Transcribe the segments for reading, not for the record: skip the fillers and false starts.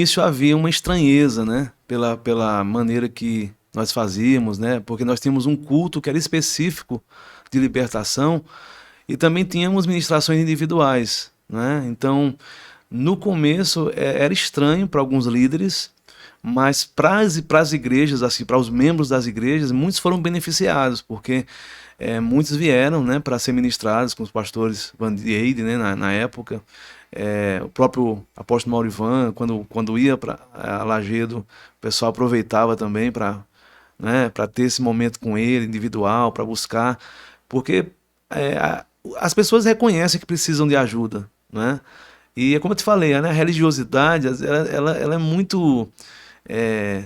Isso havia uma estranheza, né? Pela maneira que nós fazíamos, né? Porque nós tínhamos um culto que era específico de libertação e também tínhamos ministrações individuais, né? Então, no começo era estranho para alguns líderes, mas para as igrejas, assim, para os membros das igrejas, muitos foram beneficiados, porque muitos vieram, né, para ser ministrados com os pastores Van Eide, né, na época. O próprio apóstolo Maurivan, quando ia para Lagedo, o pessoal aproveitava também para, né, para ter esse momento com ele, individual, para buscar, porque as pessoas reconhecem que precisam de ajuda, né? E é como eu te falei, né, a religiosidade, ela é muito, é,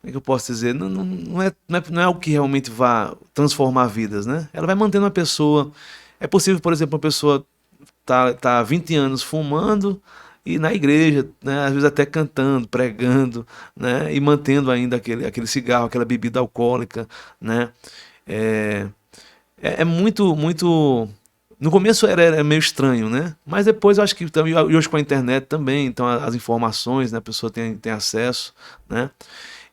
como é que eu posso dizer? Não é o que realmente vai transformar vidas, né? Ela vai mantendo a pessoa. É possível, por exemplo, uma pessoa tá há 20 anos fumando e na igreja, né, às vezes até cantando, pregando, né, e mantendo ainda aquele cigarro, aquela bebida alcoólica, né? É, é muito. No começo era meio estranho, né? Mas depois eu acho que também, e hoje com a internet também, então as informações, né, a pessoa tem acesso, né?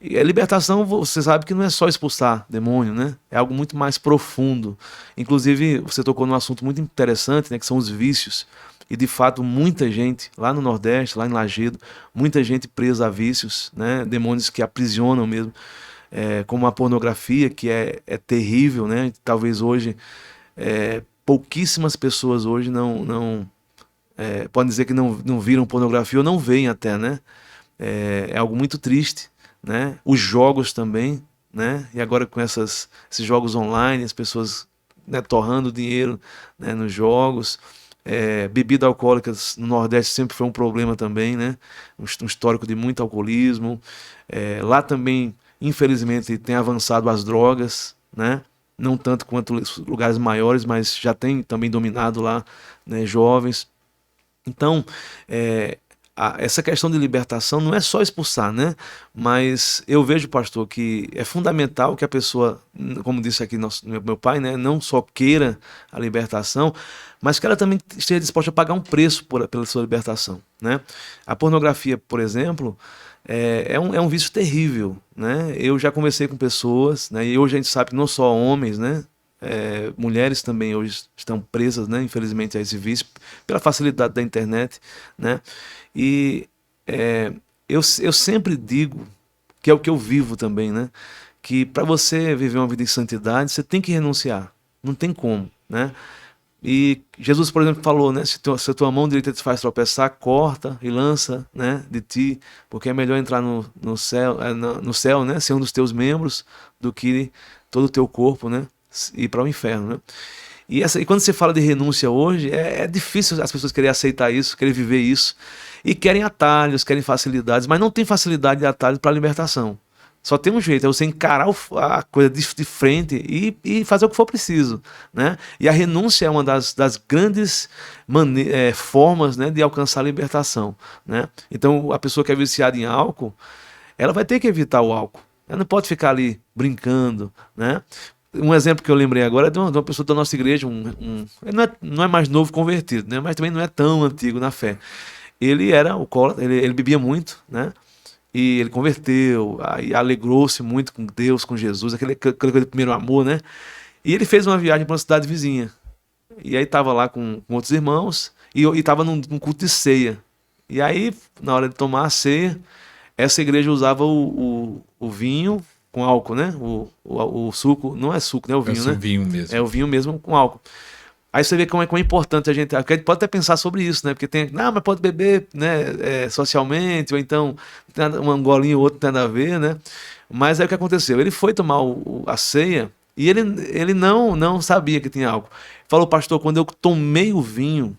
E a libertação, você sabe que não é só expulsar demônio, né? É algo muito mais profundo. Inclusive, você tocou num assunto muito interessante, né, que são os vícios. E de fato, muita gente lá no Nordeste, lá em Lagedo, muita gente presa a vícios, né? Demônios que aprisionam mesmo, como a pornografia, que é terrível, né? Talvez hoje pouquíssimas pessoas hoje não podem dizer que não viram pornografia ou não veem até, né? É algo muito triste, né? Os jogos também, né? E agora com esses jogos online, as pessoas, né, torrando dinheiro, né, nos jogos. Bebida alcoólica no Nordeste sempre foi um problema também, né? Um histórico de muito alcoolismo. Lá também, infelizmente, tem avançado as drogas, né? Não tanto quanto os lugares maiores, mas já tem também dominado lá, né, jovens. Então, é, essa questão de libertação não é só expulsar, né? Mas eu vejo, pastor, que é fundamental que a pessoa, como disse aqui meu pai, né, não só queira a libertação, mas que ela também esteja disposta a pagar um preço pela sua libertação, né? A pornografia, por exemplo, é um vício terrível, né? Eu já conversei com pessoas, né? E hoje a gente sabe que não só homens, né? Mulheres também hoje estão presas, né, infelizmente, a esse vício, pela facilidade da internet, né? E eu sempre digo, que é o que eu vivo também, né? Que para você viver uma vida em santidade, você tem que renunciar. Não tem como, né? E Jesus, por exemplo, falou, né? Se a tua mão direita te faz tropeçar, corta e lança, né, de ti, porque é melhor entrar no céu, no céu, né, ser um dos teus membros, do que todo o teu corpo, né, ir para o inferno, né? E quando você fala de renúncia hoje, é difícil as pessoas querem aceitar isso, querem viver isso, e querem atalhos, querem facilidades, mas não tem facilidade de atalho para a libertação. Só tem um jeito, é você encarar a coisa de frente e fazer o que for preciso, né? E a renúncia é uma das grandes formas, né, de alcançar a libertação, né? Então, a pessoa que é viciada em álcool, ela vai ter que evitar o álcool. Ela não pode ficar ali brincando, né? Um exemplo que eu lembrei agora é de uma pessoa da nossa igreja, ele não é mais novo convertido, né? Mas também não é tão antigo na fé. Ele era alcoólatra, ele bebia muito, né? E ele converteu, aí alegrou-se muito com Deus, com Jesus, aquele coisa de primeiro amor, né? E ele fez uma viagem para uma cidade vizinha. E aí estava lá com outros irmãos e estava num culto de ceia. E aí, na hora de tomar a ceia, essa igreja usava o vinho com álcool, né? O suco, não é suco, né? O É vinho, o né? vinho É mesmo. o vinho mesmo com álcool. Aí você vê como é importante a gente. Porque a gente pode até pensar sobre isso, né? Porque tem. Não, mas pode beber, né? Socialmente, ou então um golinho ou outro não tem nada a ver, né? Mas aí o que aconteceu? Ele foi tomar a ceia e ele não sabia que tinha álcool. Falou, pastor, quando eu tomei o vinho,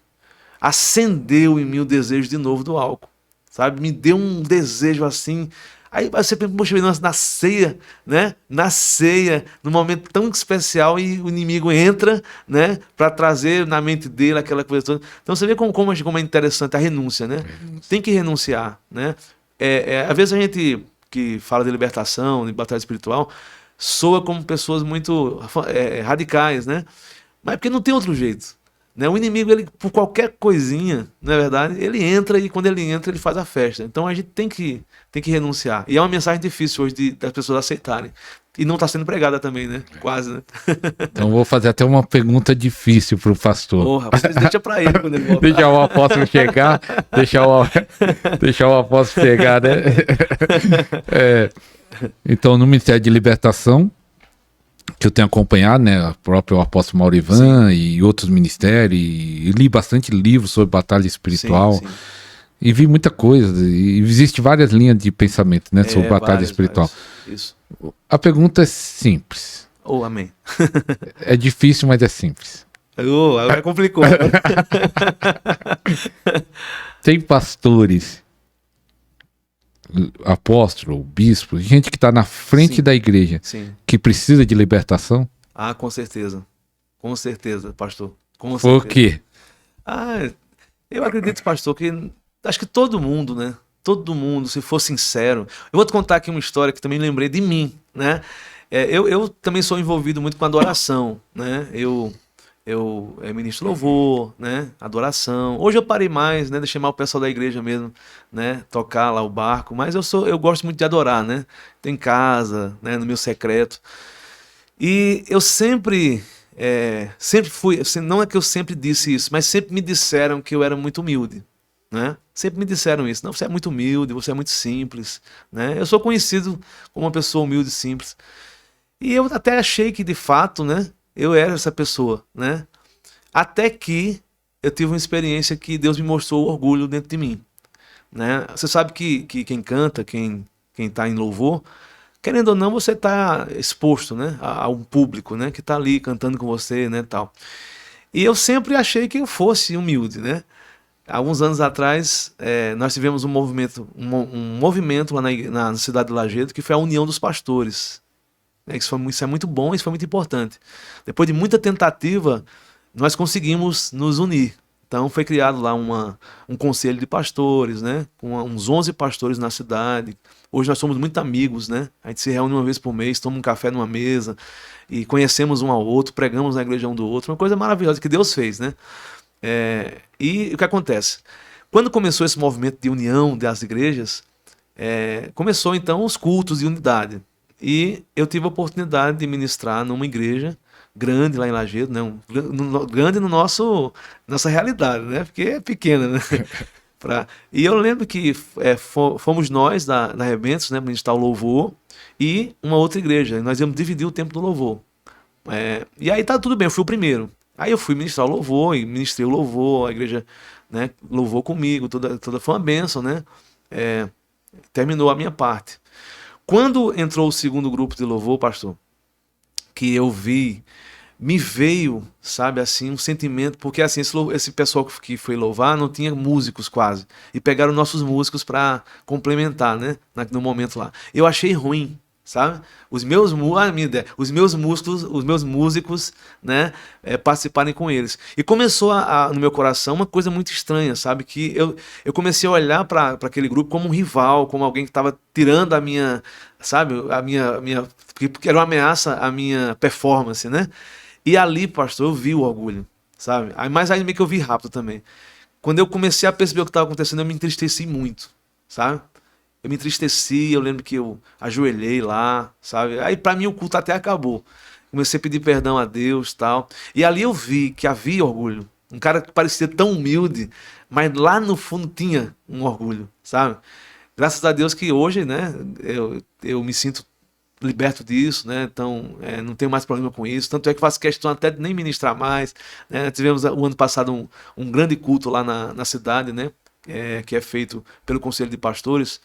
acendeu em mim o desejo de novo do álcool, sabe? Me deu um desejo assim. Aí você pensa, poxa, na ceia, né? Na ceia, num momento tão especial, e o inimigo entra, né? Para trazer na mente dele aquela coisa toda. Então você vê como é interessante a renúncia, né? Tem que renunciar, né? Às vezes a gente que fala de libertação, de batalha espiritual, soa como pessoas muito radicais, né? Mas é porque não tem outro jeito. né? O inimigo, ele, por qualquer coisinha, na verdade, ele entra e quando ele entra, ele faz a festa. Então a gente tem que renunciar. E é uma mensagem difícil hoje das pessoas aceitarem. E não está sendo pregada também, né? Quase, né? Então vou fazer até uma pergunta difícil para o pastor. Ô, rapaz, deixa para ele quando ele voltar. Deixar o apóstolo chegar, deixar o apóstolo chegar, né? Então, no Ministério de Libertação, que eu tenho acompanhado, né, o próprio apóstolo Maurivan e outros ministérios, e li bastante livros sobre batalha espiritual, Sim. e vi muita coisa, e existe várias linhas de pensamento, né, sobre batalha espiritual. Isso. A pergunta é simples. Oh, amém. É difícil, mas é simples. Agora complicou. Tem pastores, apóstolo, bispo, gente que está na frente da igreja, que precisa de libertação? Ah, com certeza. Com certeza, pastor. Com certeza. Por quê? Eu acredito, pastor, que acho que todo mundo, né? Todo mundo, se for sincero. Eu vou te contar aqui uma história que também lembrei de mim, né? Eu também sou envolvido muito com adoração, né? Eu ministro louvor, né? Adoração. Hoje eu parei mais, né? Deixei mais o pessoal da igreja mesmo, né? Tocar lá o barco. Mas eu gosto muito de adorar, né? Tô em casa, né? No meu secreto. E eu sempre fui, não é que eu sempre disse isso, mas sempre me disseram que eu era muito humilde, né? Sempre me disseram isso. Não, você é muito humilde, você é muito simples, né? Eu sou conhecido como uma pessoa humilde e simples. E eu até achei que, de fato, né? Eu era essa pessoa, né? Até que eu tive uma experiência que Deus me mostrou o orgulho dentro de mim, né? Você sabe que quem canta, quem tá em louvor, querendo ou não, você está exposto, né? A um público, né? Que está ali cantando com você, né? Tal. E eu sempre achei que eu fosse humilde, né? Alguns anos atrás, nós tivemos um movimento lá na cidade de Lajedo, que foi a União dos Pastores. Isso é muito bom, isso foi muito importante. Depois de muita tentativa, nós conseguimos nos unir. Então foi criado lá um conselho de pastores, né? Com uns 11 pastores na cidade. Hoje nós somos muito amigos, né? A gente se reúne uma vez por mês, toma um café numa mesa e conhecemos um ao outro, pregamos na igreja um do outro. Uma coisa maravilhosa que Deus fez, né? E o que acontece? Quando começou esse movimento de união das igrejas, começou então os cultos de unidade. E eu tive a oportunidade de ministrar numa igreja grande lá em Lajedo, né? Grande no nossa realidade, né? Porque é pequena, né? E eu lembro que fomos nós da Rebentos, né? Ministrar o louvor e uma outra igreja. E nós íamos dividir o tempo do louvor. E aí tá tudo bem, eu fui o primeiro. Aí eu fui ministrar o louvor e ministrei o louvor, a igreja, né, louvou comigo, toda foi uma bênção, né? Terminou a minha parte. Quando entrou o segundo grupo de louvor, pastor, que eu vi, me veio, sabe, assim, um sentimento, porque assim, esse pessoal que foi louvar não tinha músicos quase, e pegaram nossos músicos para complementar, né, no momento lá. Eu achei ruim, sabe? Os meus músicos, né, participarem com eles. E começou no meu coração uma coisa muito estranha, sabe? Que eu comecei a olhar para aquele grupo como um rival, como alguém que estava tirando a minha, sabe? Porque era uma ameaça à minha performance, né? E ali, pastor, eu vi o orgulho, sabe? Mas aí meio que eu vi rápido também. Quando eu comecei a perceber o que estava acontecendo, eu me entristeci muito, sabe? Eu me entristeci, eu lembro que eu ajoelhei lá, sabe? Aí pra mim o culto até acabou. Comecei a pedir perdão a Deus e tal. E ali eu vi que havia orgulho. Um cara que parecia tão humilde, mas lá no fundo tinha um orgulho, sabe? Graças a Deus que hoje, né, eu me sinto liberto disso, né? Então não tenho mais problema com isso. Tanto é que faço questão até de nem ministrar mais, né? Tivemos o ano passado um grande culto lá na cidade, né? Que é feito pelo Conselho de Pastores.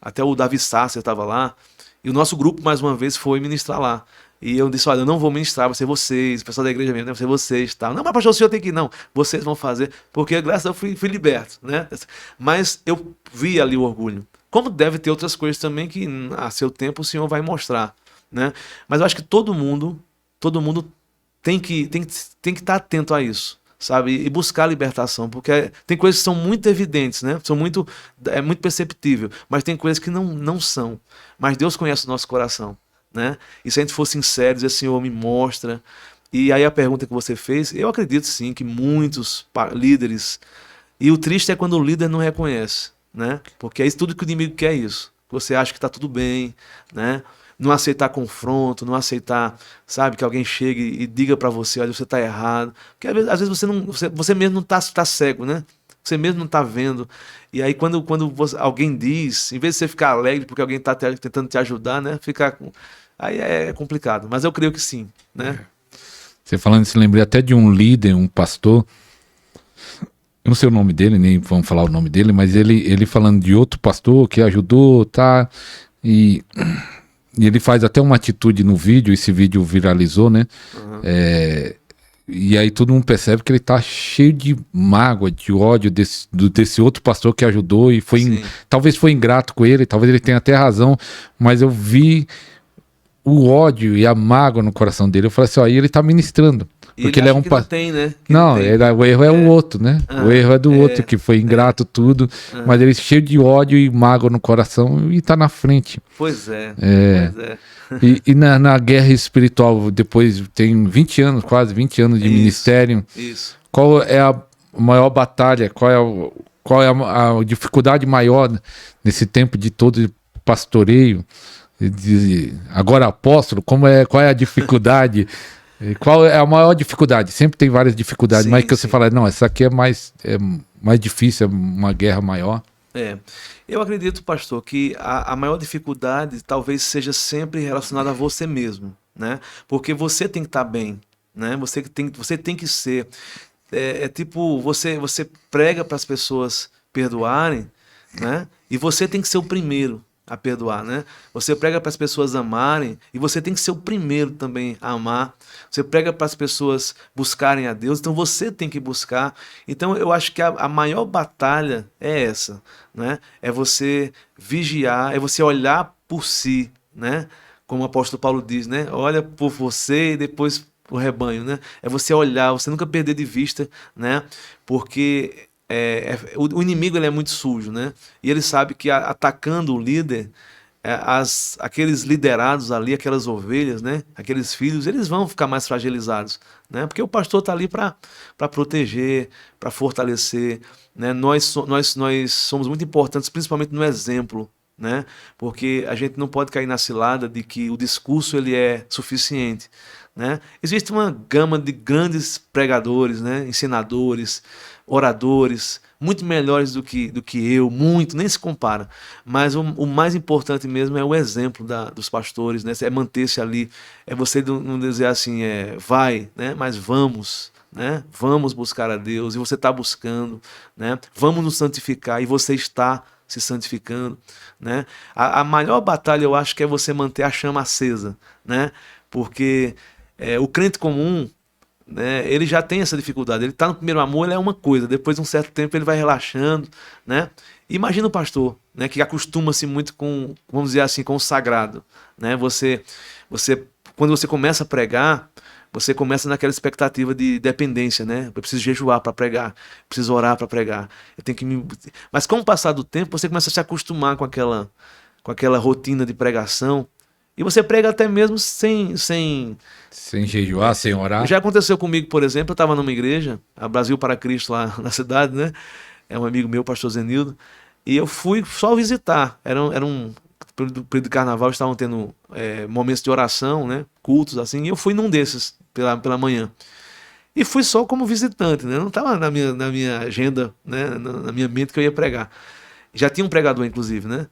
Até o Davi Sácer estava lá. E o nosso grupo, mais uma vez, foi ministrar lá. E eu disse, olha, eu não vou ministrar, vai ser vocês, o pessoal da igreja mesmo, vai ser vocês, tal. Não, mas pastor, o senhor tem que ir, não. Vocês vão fazer, porque graças a Deus eu fui liberto, né? Mas eu vi ali o orgulho. Como deve ter outras coisas também que a seu tempo o Senhor vai mostrar, né? Mas eu acho que todo mundo tem que estar atento a isso, sabe? E buscar a libertação, porque tem coisas que são muito evidentes, né? É muito perceptível, mas tem coisas que não são. Mas Deus conhece o nosso coração, né? E se a gente for sincero, dizer, Senhor, me mostra. E aí a pergunta que você fez, eu acredito sim que muitos líderes, e o triste é quando o líder não reconhece, né? Porque é isso tudo que o inimigo quer, isso. Você acha que está tudo bem, né? Não aceitar confronto, não aceitar, sabe, que alguém chegue e diga para você, olha, você está errado. Porque às vezes você mesmo não tá cego, né? Você mesmo não está vendo. E aí quando alguém diz, em vez de você ficar alegre porque alguém está tentando te ajudar, né? Aí é complicado. Mas eu creio que sim, né? Você falando isso, lembrei até de um líder, um pastor. Eu não sei o nome dele, nem vamos falar o nome dele, mas ele falando de outro pastor que ajudou, tá? E ele faz até uma atitude no vídeo, esse vídeo viralizou, né? Uhum. E aí todo mundo percebe que ele tá cheio de mágoa, de ódio desse outro pastor que ajudou e talvez foi ingrato com ele, talvez ele tenha até razão, mas eu vi o ódio e a mágoa no coração dele. Eu falei assim, ó, e ele tá ministrando. Porque ele é um que não tem, né? Não, o erro é o outro, né? O erro é do outro, que foi ingrato tudo, mas ele cheio de ódio e mágoa no coração e tá na frente. Pois é. E na guerra espiritual, depois tem 20 anos, quase 20 anos de ministério. Isso. Qual é a maior batalha? Qual é a dificuldade maior nesse tempo de todo pastoreio? Agora apóstolo, qual é a dificuldade? Qual é a maior dificuldade? Sempre tem várias dificuldades, mas que você fala, não, essa aqui é mais difícil, é uma guerra maior. Eu acredito, pastor, que a maior dificuldade talvez seja sempre relacionada a você mesmo, né? Porque você tem que estar bem, né? Você tem que ser. Tipo, você prega para as pessoas perdoarem, né? E você tem que ser o primeiro a perdoar, né? Você prega para as pessoas amarem e você tem que ser o primeiro também a amar. Você prega para as pessoas buscarem a Deus, então você tem que buscar. Então eu acho que a maior batalha é essa, né? É você vigiar, é você olhar por si, né? Como o apóstolo Paulo diz, né? Olha por você e depois o rebanho, né? É você olhar, você nunca perder de vista, né? Porque o inimigo ele é muito sujo, né? E ele sabe que atacando o líder, aqueles liderados ali, aquelas ovelhas, né? Aqueles filhos, eles vão ficar mais fragilizados, né? Porque o pastor está ali para proteger, para fortalecer, né? Nós somos muito importantes, principalmente no exemplo, né? Porque a gente não pode cair na cilada de que o discurso ele é suficiente, né? Existe uma gama de grandes pregadores, né? Ensinadores, oradores, muito melhores do que eu, muito, nem se compara. Mas o mais importante mesmo é o exemplo dos pastores, né? É manter-se ali, é você não dizer assim, vai, né? Mas vamos, né? Vamos buscar a Deus, e você está buscando, né? Vamos nos santificar, e você está se santificando, né? A maior batalha, eu acho, que é você manter a chama acesa, né? Porque o crente comum, né, ele já tem essa dificuldade. Ele está no primeiro amor, ele é uma coisa, depois de um certo tempo ele vai relaxando, né? Imagina o pastor, né, que acostuma-se muito com, vamos dizer assim, com o sagrado, né? Quando você começa a pregar, você começa naquela expectativa de dependência, né? Eu preciso jejuar para pregar, preciso orar para pregar. Mas com o passar do tempo, você começa a se acostumar com aquela rotina de pregação. E você prega até mesmo sem jejuar, sem orar. Já aconteceu comigo, por exemplo, eu estava numa igreja, a Brasil para Cristo, lá na cidade, né? É um amigo meu, pastor Zenildo, e eu fui só visitar. Era um período de carnaval, estavam tendo momentos de oração, né? Cultos, assim, e eu fui num desses, pela manhã. E fui só como visitante, né? Não estava na minha agenda, né? Na minha mente que eu ia pregar. Já tinha um pregador, inclusive, né?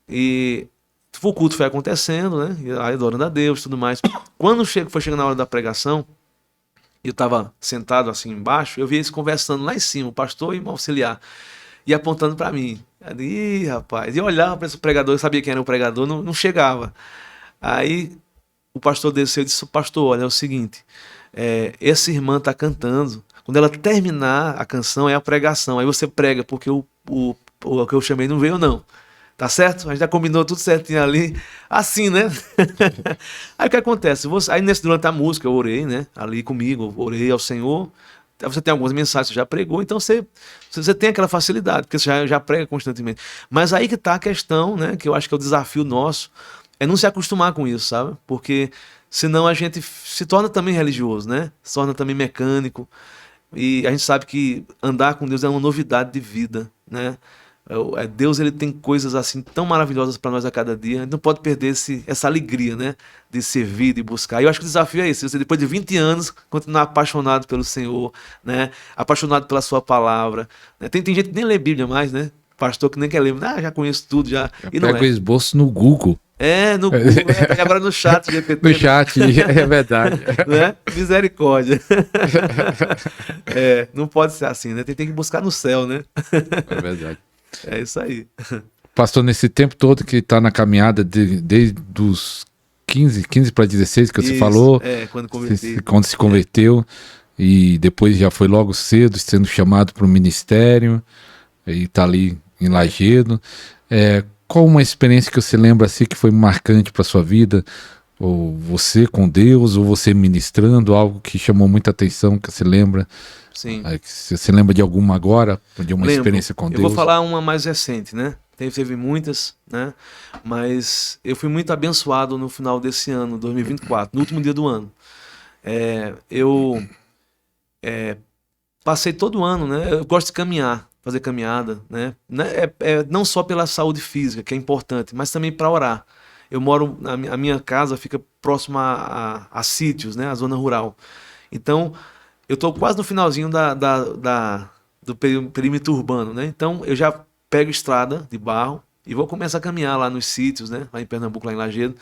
E o culto foi acontecendo, né? Adorando a Deus e tudo mais. Quando foi chegando a hora da pregação, eu estava sentado assim embaixo, eu vi eles conversando lá em cima, o pastor e o auxiliar, e apontando para mim. Ih, rapaz, e eu olhava para esse pregador, eu sabia quem era o pregador, não chegava. Aí o pastor desceu e disse: pastor, olha, é o seguinte, essa irmã está cantando, quando ela terminar a canção é a pregação, aí você prega, porque o que eu chamei não veio não. Tá certo? A gente já combinou tudo certinho ali. Assim, né? Aí o que acontece? Aí durante a música eu orei, né? Ali comigo, orei ao Senhor. Você tem algumas mensagens, você já pregou, então você tem aquela facilidade, porque você já prega constantemente. Mas aí que tá a questão, né? Que eu acho que é o desafio nosso, é não se acostumar com isso, sabe? Porque Senão a gente se torna também religioso, né? Se torna também mecânico. E a gente sabe que andar com Deus é uma novidade de vida, né? Deus, ele tem coisas assim tão maravilhosas para nós a cada dia. A gente não pode perder essa alegria, né? De servir, de buscar. E eu acho que o desafio é esse: você, depois de 20 anos, continuar apaixonado pelo Senhor, né? Apaixonado pela sua palavra, né? Tem gente que nem lê Bíblia mais, né? Pastor que nem quer ler, já conheço tudo, já. E não Pega o é. esboço no Google. No Google, e agora no chat GPT. No chat, é verdade. Né? Misericórdia. Não pode ser assim, né? Tem que buscar no céu, né? É verdade. É isso aí. Pastor, nesse tempo todo que está na caminhada, desde os 15 para 16 que você falou, quando converti. quando se converteu, e depois já foi logo cedo sendo chamado para o ministério, e está ali em Lajedo. Qual uma experiência que você lembra assim que foi marcante para sua vida? Ou você com Deus, ou você ministrando, algo que chamou muita atenção, que você lembra? Sim. Você lembra de alguma agora? De uma experiência com Deus? Eu vou falar uma mais recente, né? Teve muitas, né? Mas eu fui muito abençoado no final desse ano, 2024, no último dia do ano. Eu passei todo ano, né? Eu gosto de caminhar, fazer caminhada, né? Não só pela saúde física, que é importante, mas também para orar. Eu moro, a minha casa fica próxima a sítios, né? A zona rural. Então, eu estou quase no finalzinho do perímetro urbano, né? Então, eu já pego estrada de barro e vou começar a caminhar lá nos sítios, né? Lá em Pernambuco, lá em Lajedo.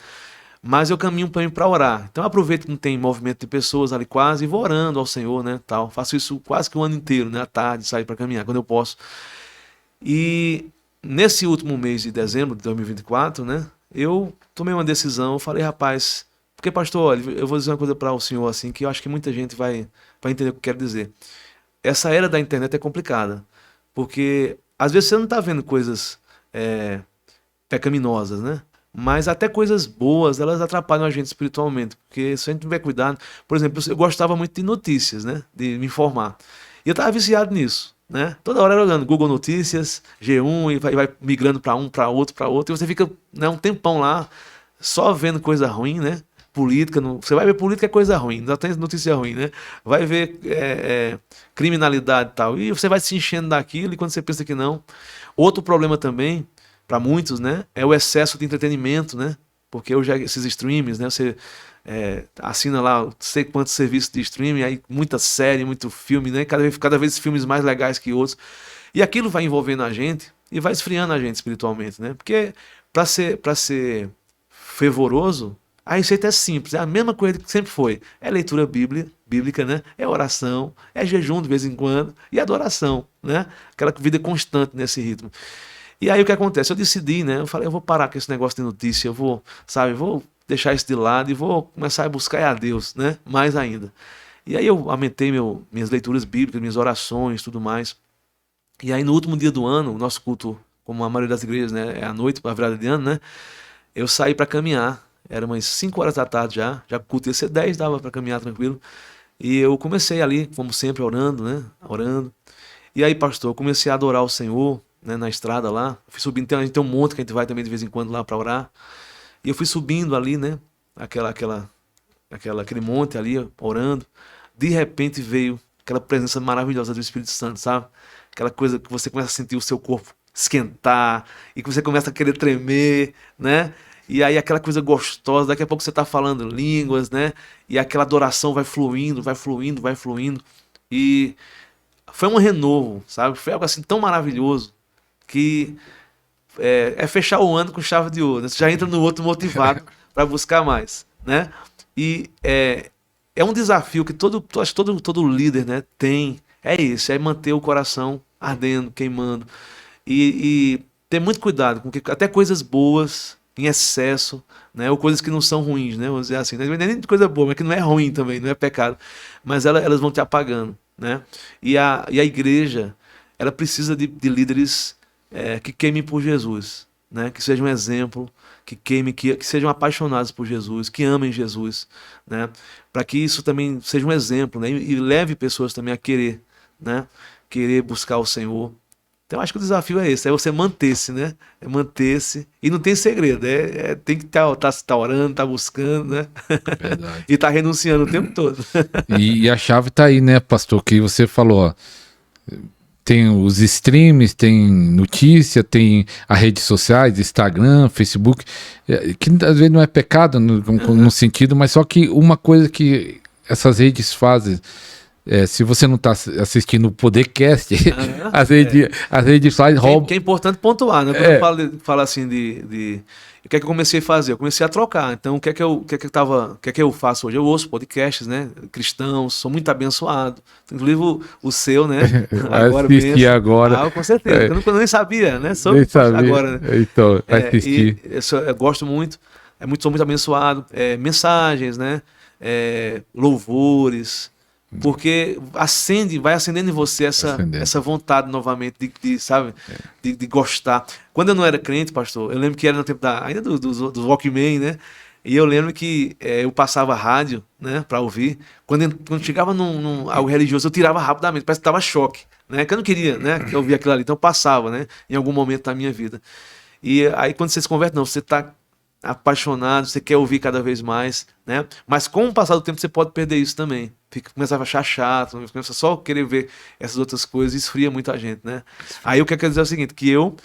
Mas eu caminho para orar. Então, eu aproveito que não tem movimento de pessoas ali quase e vou orando ao Senhor, né? Tal. Faço isso quase que o ano inteiro, né? À tarde, saio para caminhar, quando eu posso. E nesse último mês de dezembro de 2024, né? Eu tomei uma decisão, eu falei, rapaz, porque pastor, olha, eu vou dizer uma coisa para o senhor assim, que eu acho que muita gente vai entender o que eu quero dizer. Essa era da internet é complicada, porque às vezes você não está vendo coisas pecaminosas, né? Mas até coisas boas, elas atrapalham a gente espiritualmente, porque se a gente não tiver cuidado, por exemplo, eu gostava muito de notícias, né? De me informar. E eu estava viciado nisso, né? Toda hora era olhando Google Notícias, G1, e vai migrando para um, para outro, e você fica, né, um tempão lá só vendo coisa ruim, né? Política, você vai ver política é coisa ruim, já tem notícia ruim, né? Vai ver criminalidade e tal, e você vai se enchendo daquilo, e quando você pensa que não. Outro problema também, para muitos, né, é o excesso de entretenimento, né? Porque hoje esses streams, né, você assina lá não sei quantos serviços de streaming, aí muita série, muito filme, né? Cada vez filmes mais legais que outros. E aquilo vai envolvendo a gente e vai esfriando a gente espiritualmente, né? Porque para ser fervoroso, a receita é simples, é a mesma coisa que sempre foi. É leitura bíblica, né? É oração, é jejum de vez em quando e adoração, né? Aquela vida constante nesse ritmo. E aí o que acontece? Eu decidi, né? Eu falei, eu vou parar com esse negócio de notícia, eu vou deixar isso de lado e vou começar a buscar a Deus, né? Mais ainda. E aí eu aumentei minhas leituras bíblicas, minhas orações, tudo mais. E aí no último dia do ano, o nosso culto, como a maioria das igrejas, né, é à noite, a virada de ano, né? Eu saí para caminhar. Era umas 5 horas da tarde já o culto ia ser 10, dava para caminhar tranquilo. E eu comecei ali, como sempre, orando, né? Orando. E aí, pastor, eu comecei a adorar o Senhor, né, na estrada lá. Fui subindo, a gente tem um monte que a gente vai também de vez em quando lá para orar. E eu fui subindo ali, né? Aquele monte ali, orando. De repente veio aquela presença maravilhosa do Espírito Santo, sabe? Aquela coisa que você começa a sentir o seu corpo esquentar e que você começa a querer tremer, né? E aí aquela coisa gostosa, daqui a pouco você está falando línguas, né? E aquela adoração vai fluindo, vai fluindo, vai fluindo. E foi um renovo, sabe? Foi algo assim tão maravilhoso que fechar o ano com chave de ouro, né? Você já entra no outro motivado para buscar mais, né? E é um desafio que acho que todo líder, né, tem. É esse, é manter o coração ardendo, queimando. E ter muito cuidado com que até coisas boas em excesso, né, ou coisas que não são ruins, né, vamos dizer assim. Não é nem de coisa boa, mas que não é ruim também, não é pecado. Mas elas vão te apagando, né? E a igreja, ela precisa de líderes que queimem por Jesus, né? Que sejam um exemplo, que queimem, que sejam apaixonados por Jesus, que amem Jesus, né? Para que isso também seja um exemplo, né? E leve pessoas também a querer, né? Querer buscar o Senhor. Então, eu acho que o desafio é esse, é você manter-se, né? É manter-se. E não tem segredo, tem que tá orando, tá buscando, né? Verdade. E tá renunciando o tempo todo. E a chave tá aí, né, pastor, que você falou, ó, tem os streams, tem notícia, tem as redes sociais, Instagram, Facebook, que às vezes não é pecado no sentido, mas só que uma coisa que essas redes fazem, se você não está assistindo o Podcast, as redes sociais roubam. Que é importante pontuar, né? Quando eu falo assim o que é que eu comecei a fazer? Eu comecei a trocar. Então, o que é que eu faço hoje? Eu ouço podcasts, né? Cristãos, sou muito abençoado. Inclusive o seu, né? Agora assisti agora. Com certeza. Eu nem sabia, né? Nem sabia. Agora, né? Então, assisti. Eu gosto muito. Sou muito abençoado. Mensagens, né? Louvores. Porque vai acendendo em você essa vontade novamente sabe, de gostar. Quando eu não era crente, pastor, eu lembro que era no tempo ainda do Walkman, né? E eu lembro que eu passava rádio, né, para ouvir. Quando chegava num algo religioso, eu tirava rapidamente, parece que tava choque, né? Que eu não queria, né, que eu ouvia aquilo ali. Então eu passava, né, em algum momento da minha vida. E aí quando você se converte, não, você tá apaixonado, você quer ouvir cada vez mais, né? Mas com o passar do tempo você pode perder isso também. Começa a achar chato, começa só a querer ver essas outras coisas e esfria muito a gente, né? Aí o que eu quero dizer é o seguinte, que eu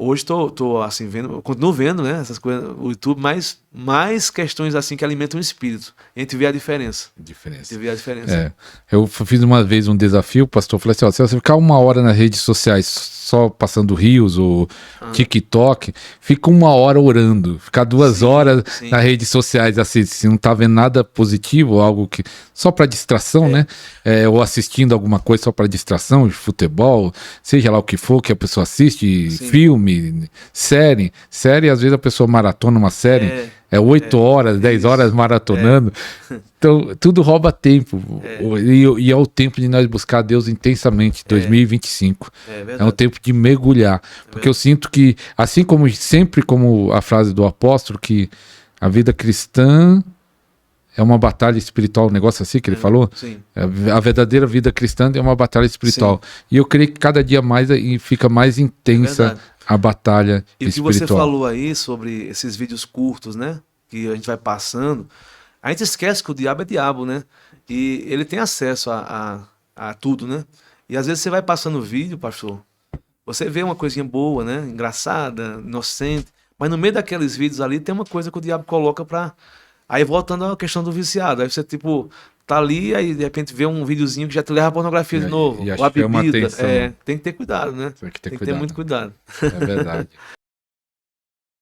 hoje tô assim vendo, continuo vendo, né, essas coisas, o YouTube, mas mais questões assim que alimentam o espírito. A gente vê a diferença. A gente vê a diferença. Eu fiz uma vez um desafio, pastor, falei assim, ó, se você ficar 1 hora nas redes sociais só passando Reels ou TikTok, fica 1 hora orando, ficar 2 horas nas redes sociais, assim, se não tá vendo nada positivo, algo que só para distração, né? Ou assistindo alguma coisa só para distração, de futebol, seja lá o que for que a pessoa assiste, filme, série, às vezes a pessoa maratona uma série, 8 horas, 10 horas maratonando. Então, tudo rouba tempo. E é o tempo de nós buscar Deus intensamente, 2025. É um tempo de mergulhar. Porque eu sinto que, assim como sempre, como a frase do apóstolo, que a vida cristã é uma batalha espiritual, um negócio assim que ele falou. Sim. A verdadeira vida cristã é uma batalha espiritual. Sim. E eu creio que cada dia mais fica mais intensa a batalha espiritual. E o que você falou aí sobre esses vídeos curtos, né? Que a gente vai passando, a gente esquece que o diabo é diabo, né? E ele tem acesso a tudo, né? E às vezes você vai passando o vídeo, pastor, você vê uma coisinha boa, né? Engraçada, inocente, mas no meio daqueles vídeos ali tem uma coisa que o diabo coloca pra... Aí voltando à questão do viciado, aí você tipo... Tá ali, aí de repente vê um videozinho que já te leva a pornografia de novo. Ou a bebida. Tem que ter cuidado, né? Tem que ter muito cuidado. É verdade.